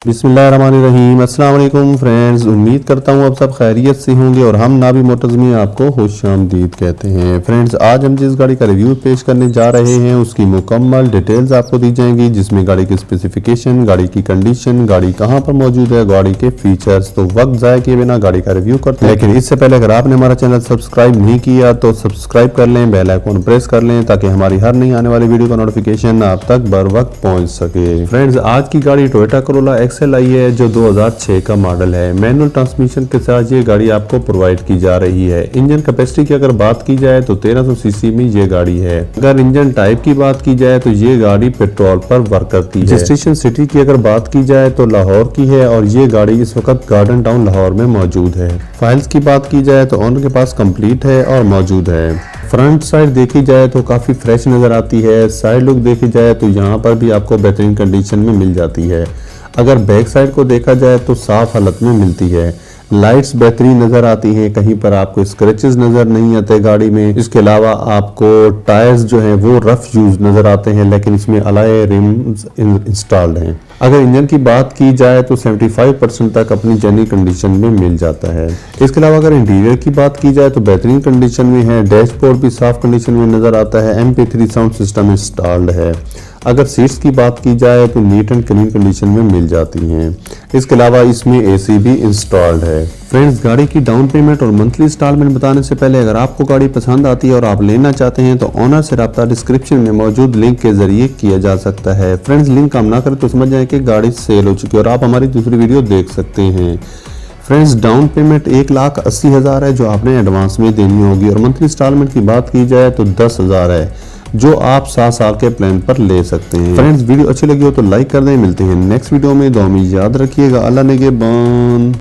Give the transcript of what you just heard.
बिस्मिल्लाहिर्रहमानिर्रहीम। अस्सलाम वालेकुम फ्रेंड्स, उम्मीद करता हूँ आप सब खैरियत से होंगे और हम नाबी मोटर्स में आपको खुशामदीद कहते हैं। फ्रेंड्स, आज हम जिस गाड़ी का रिव्यू पेश करने जा रहे हैं उसकी मुकम्मल डिटेल्स आपको दी जाएंगी, जिसमें गाड़ी की स्पेसिफिकेशन, गाड़ी की कंडीशन, गाड़ी कहाँ पर मौजूद है, गाड़ी के फीचर्स। तो वक्त ज़ाया किए बिना गाड़ी का रिव्यू करते हैं, लेकिन इससे पहले अगर आपने हमारा चैनल सब्सक्राइब नहीं किया तो सब्सक्राइब कर लें, बेल आइकन प्रेस कर लें ताकि हमारी हर नई आने वाली वीडियो का नोटिफिकेशन आप तक बर वक्त पहुँच सके। फ्रेंड्स, आज की गाड़ी टोयोटा कोरोला एक्सेल आई है जो 2006 का मॉडल है। मैनुअल ट्रांसमिशन के साथ ये गाड़ी आपको प्रोवाइड की जा रही है। इंजन कैपेसिटी की अगर बात की जाए तो 1300 सीसी में ये गाड़ी है। अगर इंजन टाइप की बात की जाए तो ये गाड़ी पेट्रोल पर वर्क करती है। रजिस्ट्रेशन सिटी की अगर बात की जाए तो लाहौर की है और ये गाड़ी इस वक्त गार्डन टाउन लाहौर में मौजूद है। फाइल्स की बात की जाए तो ओनर के पास कंप्लीट है और मौजूद है। फ्रंट साइड देखी जाए तो काफ़ी फ्रेश नज़र आती है। साइड लुक देखी जाए तो यहाँ पर भी आपको बेहतरीन कंडीशन में मिल जाती है। अगर बैक साइड को देखा जाए तो साफ हालत में मिलती है। लाइट्स बेहतरीन नज़र आती हैं, कहीं पर आपको स्क्रैचेस नज़र नहीं आते गाड़ी में। इसके अलावा आपको टायर्स जो हैं वो रफ यूज नज़र आते हैं, लेकिन इसमें अलॉय रिम्स इंस्टॉल्ड हैं। अगर इंजन की बात की जाए तो 75% तक अपनी जेन्युइन कंडीशन में मिल जाता है। इसके अलावा अगर इंटीरियर की बात की जाए तो बेहतरीन कंडीशन में है। डैशबोर्ड भी साफ कंडीशन में नज़र आता है। MP3 साउंड सिस्टम इंस्टॉल्ड है। अगर सीट्स की बात की जाए तो नीट एंड क्लीन कंडीशन में मिल जाती हैं। इसके अलावा इसमें AC भी इंस्टॉल्ड है। फ्रेंड्स, गाड़ी की डाउन पेमेंट और मंथली इंस्टॉलमेंट बताने से पहले अगर आपको गाड़ी पसंद आती है और आप लेना चाहते हैं तो ऑनर से रब्ता डिस्क्रिप्शन में मौजूद लिंक के जरिए किया जा सकता है। फ्रेंड्स, लिंक काम ना करें तो समझ जाए कि गाड़ी सेल हो चुकी है और आप हमारी दूसरी वीडियो देख सकते हैं। फ्रेंड्स, डाउन पेमेंट 1,80,000 है जो आपने एडवांस में देनी होगी और मंथली इंस्टॉलमेंट की बात की जाए तो 10,000 है जो आप 7 साल के प्लान पर ले सकते हैं। फ्रेंड्स, वीडियो अच्छी लगी हो तो लाइक कर दें। मिलते हैं नेक्स्ट वीडियो में। दुआ में याद रखिएगा। अल्लाह निगहबान।